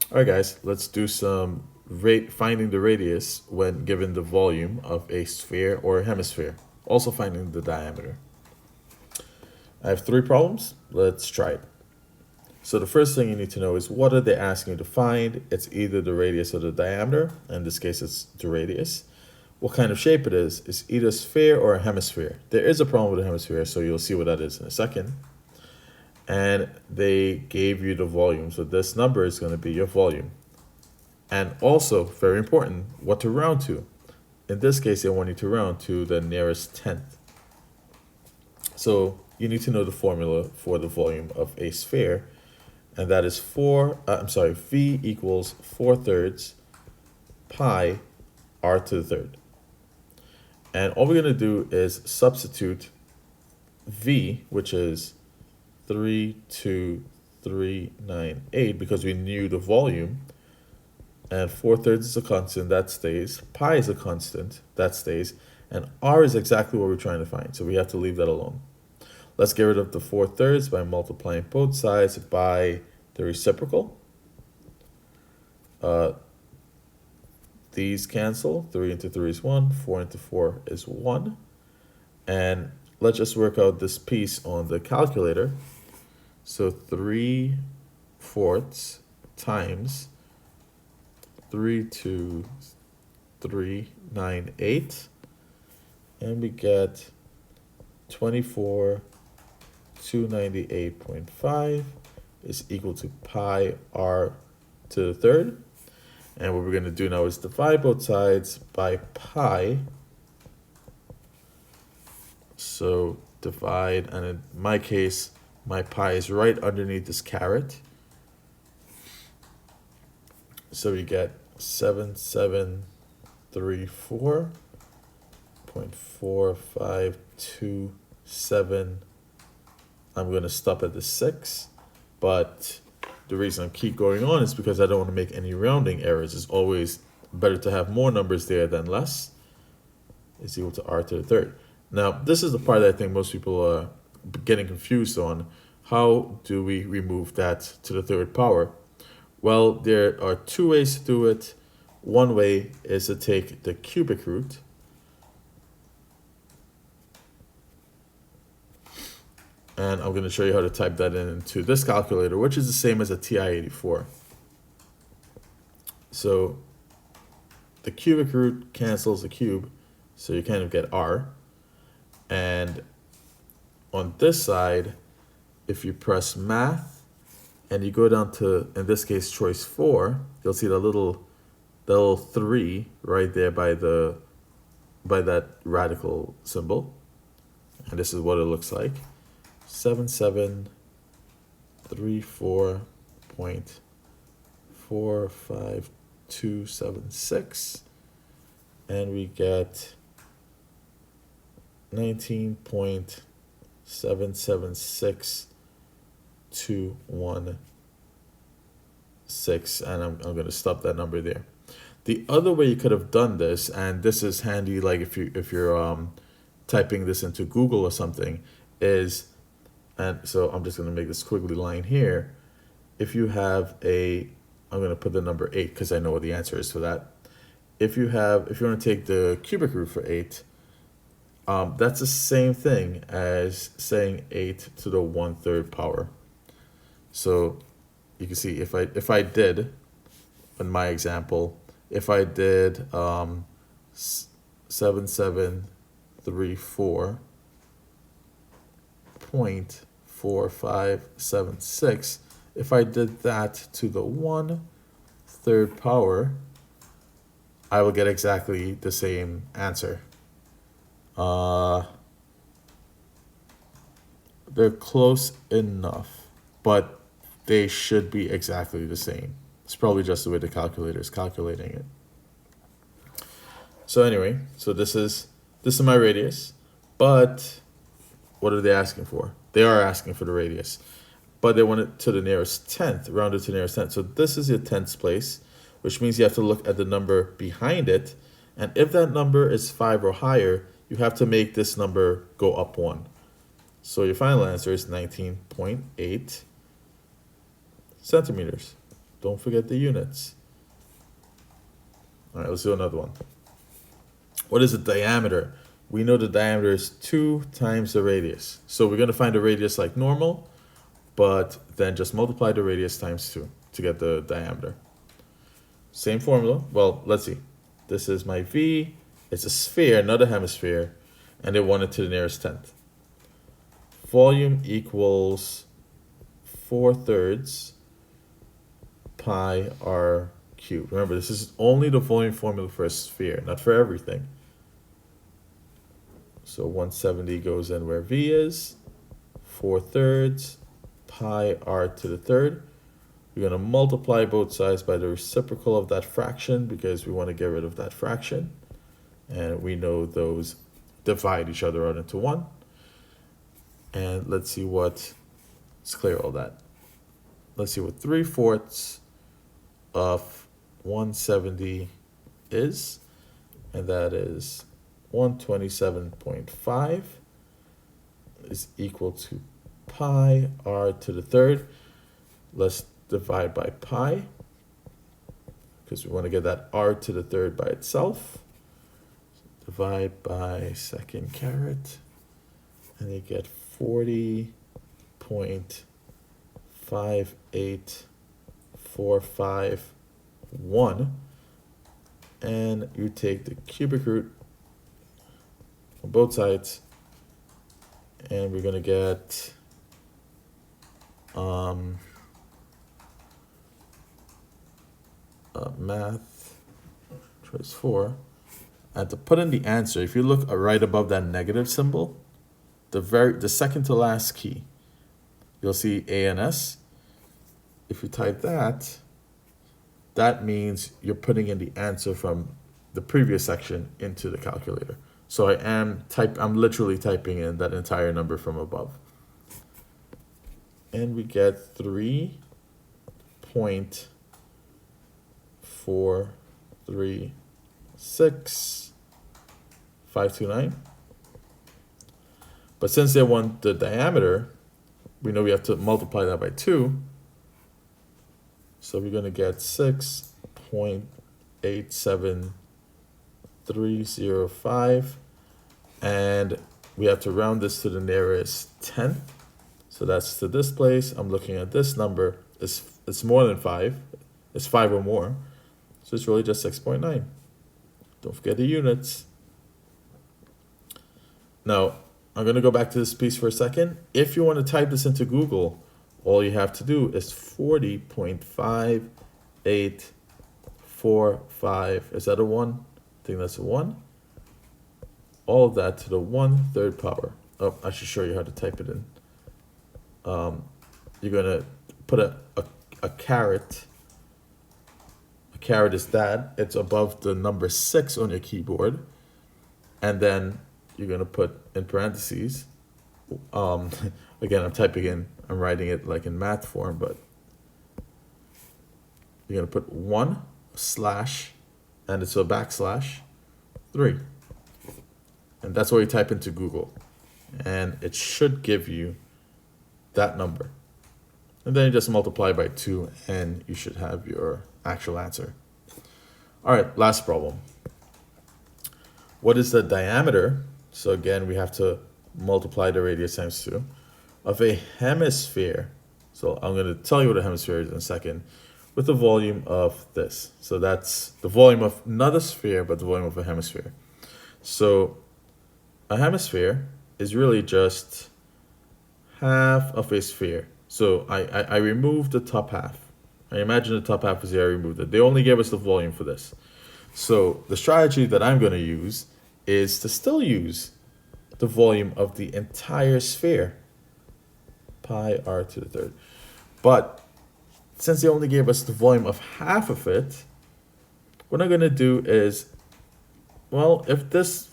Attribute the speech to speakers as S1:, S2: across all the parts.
S1: All right, guys, let's do some finding the radius when given the volume of a sphere or a hemisphere. Also finding the diameter. I have three problems. Let's try it. So the first thing you need to know is what are they asking you to find? It's either the radius or the diameter. In this case, it's the radius. What kind of shape it is? It's either a sphere or a hemisphere. There is a problem with a hemisphere, so you'll see what that is in a second. And they gave you the volume. So this number is going to be your volume. And also, very important, what to round to. In this case, they want you to round to the nearest tenth. So you need to know the formula for the volume of a sphere, and that is V equals 4/3 pi r to the third. And all we're going to do is substitute V, which is 32398, because we knew the volume, and 4/3 is a constant, that stays. Pi is a constant, that stays. And r is exactly what we're trying to find, so we have to leave that alone. Let's get rid of the 4/3 by multiplying both sides by the reciprocal. These cancel. 3 into 3 is 1. 4 into 4 is 1. And let's just work out this piece on the calculator. So 3/4 times 32398, and we get 24,298.5 is equal to pi r to the third. And what we're going to do now is divide both sides by pi. So divide, and in my case, my pi is right underneath this caret. So we get 7734.4527. I'm going to stop at the 6, but the reason I keep going on is because I don't want to make any rounding errors. It's always better to have more numbers there than less. Is equal to r to the third. Now, this is the part that I think most people are getting confused on. How do we remove that to the third power? Well, there are two ways to do it. One way is to take the cubic root, and I'm going to show you how to type that into this calculator, which is the same as a TI-84. So the cubic root cancels the cube, so you kind of get r. And on this side, if you press math and you go down to, in this case, choice 4, you'll see the little 3 right there by that radical symbol. And this is what it looks like. 7734.45276, and we get 19.776216, and I'm going to stop that number there. The other way you could have done this, and this is handy, like if you're typing this into Google or something, is, and so I'm just going to make this squiggly line here. If you have I'm going to put the number 8 because I know what the answer is for that. If you want to take the cubic root for 8, that's the same thing as saying 8 to the 1/3 power. So you can see if I did, in my example, if I did 7734.4576, if I did that to the 1/3 power, I will get exactly the same answer. They're close enough, but they should be exactly the same. It's probably just the way the calculator is calculating it. So anyway, so this is my radius, but what are they asking for? They are asking for the radius, but they want it to the nearest tenth, rounded to the nearest tenth. So this is your tenths place, which means you have to look at the number behind it, and if that number is 5 or higher, you have to make this number go up 1. So your final answer is 19.8 centimeters. Don't forget the units. All right, let's do another one. What is the diameter? We know the diameter is 2 times the radius. So we're going to find the radius like normal, but then just multiply the radius times 2 to get the diameter. Same formula. Well, let's see. This is my V. It's a sphere, not a hemisphere, and they want it to the nearest tenth. Volume equals 4/3 pi r cubed. Remember, this is only the volume formula for a sphere, not for everything. So 170 goes in where V is. 4/3 pi r to the third. We're going to multiply both sides by the reciprocal of that fraction because we want to get rid of that fraction. And we know those divide each other out into 1. And let's see what, let's clear all that. Let's see what 3/4 of 170 is. And that is 127.5 is equal to pi r to the third. Let's divide by pi because we want to get that r to the third by itself. Divide by second caret and you get 40.58451, and you take the cubic root on both sides, and we're going to get math choice 4. And to put in the answer, if you look right above that negative symbol, the second to last key, you'll see A and S. If you type that, that means you're putting in the answer from the previous section into the calculator. So I'm literally typing in that entire number from above. And we get 3.436.529. But since they want the diameter, we know we have to multiply that by 2. So we're going to get 6.87305. And we have to round this to the nearest tenth. So that's to this place. I'm looking at this number. It's more than 5. It's 5 or more. So it's really just 6.9. Don't forget the units. Now, I'm going to go back to this piece for a second. If you want to type this into Google, all you have to do is 40.5845. Is that a 1? I think that's a 1. All of that to the 1/3 power. Oh, I should show you how to type it in. You're going to put a caret. A caret is that. It's above the number 6 on your keyboard. And then you're going to put in parentheses. Again, I'm writing it like in math form, but you're going to put 1 slash, and it's a backslash, 3. And that's what you type into Google. And it should give you that number. And then you just multiply by 2, and you should have your actual answer. All right, last problem. What is the diameter? So again, we have to multiply the radius times 2 of a hemisphere. So I'm going to tell you what a hemisphere is in a second, with the volume of this. So that's the volume of not a sphere, but the volume of a hemisphere. So a hemisphere is really just half of a sphere. So I removed the top half. I imagine the top half is here, I removed it. They only gave us the volume for this. So the strategy that I'm going to use is to still use the volume of the entire sphere, pi r to the third. But since they only gave us the volume of half of it, what I'm going to do is, well, if this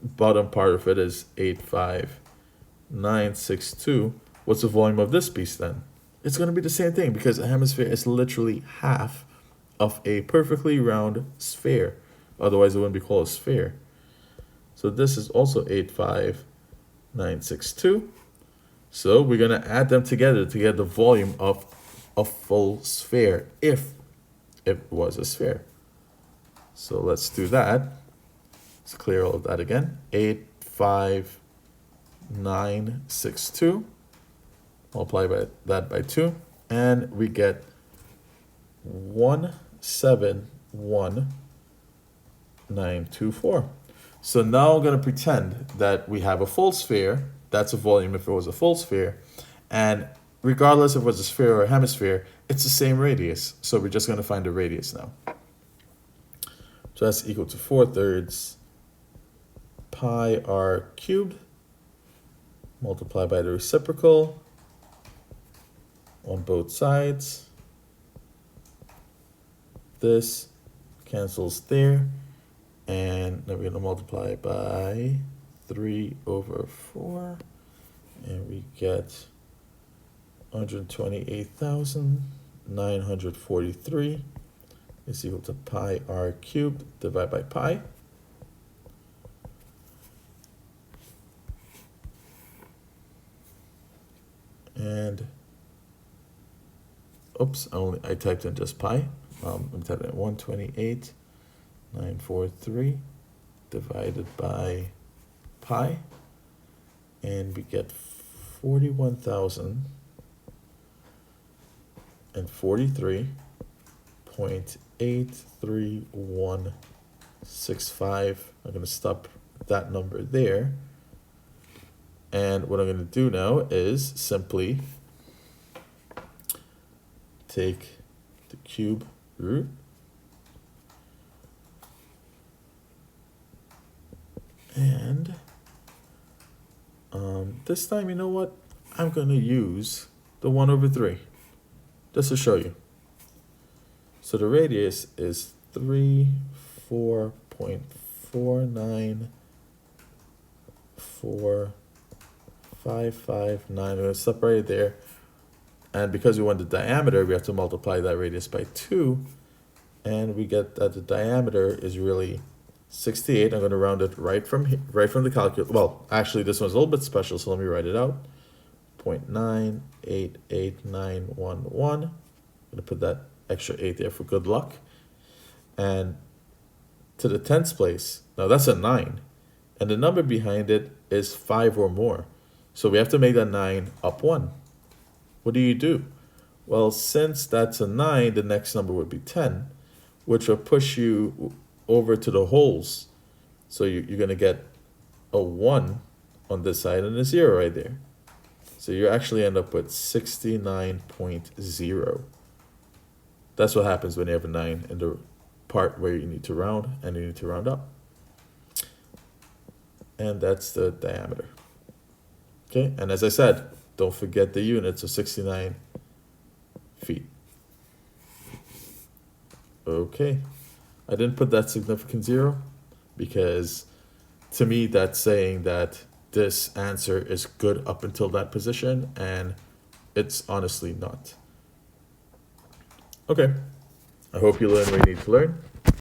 S1: bottom part of it is 85962, what's the volume of this piece then? It's going to be the same thing because a hemisphere is literally half of a perfectly round sphere. Otherwise, it wouldn't be called a sphere. So this is also 85962. So we're going to add them together to get the volume of a full sphere if it was a sphere. So let's do that. Let's clear all of that again. 85962. Multiply that by 2, and we get 171924. So now I'm going to pretend that we have a full sphere. That's a volume if it was a full sphere. And regardless if it was a sphere or a hemisphere, it's the same radius. So we're just going to find the radius now. So that's equal to 4/3 pi r cubed multiplied by the reciprocal on both sides. This cancels there, and then we're going to multiply by 3/4, and we get 128,943 is equal to pi r cubed divided by pi. And oops, I typed in just pi. I'm typing in 128,943 divided by pi, and we get 41,043.83165. I'm going to stop that number there. And what I'm going to do now is simply take the cube root and this time, you know what? I'm going to use the 1/3 just to show you. So the radius is 34.4945559. I'm going to stop right there. And because we want the diameter, we have to multiply that radius by 2. And we get that the diameter is really 68. I'm going to round it right from the calculator. Well, actually, this one's a little bit special, so let me write it out. 0.988911. I'm going to put that extra 8 there for good luck. And to the 10th place, now that's a 9. And the number behind it is 5 or more. So we have to make that 9 up 1. What do? Well, since that's a 9, the next number would be 10, which will push you over to the holes. So you're going to get a 1 on this side and a 0 right there. So you actually end up with 69.0. That's what happens when you have a 9 in the part where you need to round and you need to round up. And that's the diameter. Okay, and as I said, don't forget the units of 69 feet. Okay, I didn't put that significant 0 because to me that's saying that this answer is good up until that position, and it's honestly not. Okay, I hope you learn what you need to learn.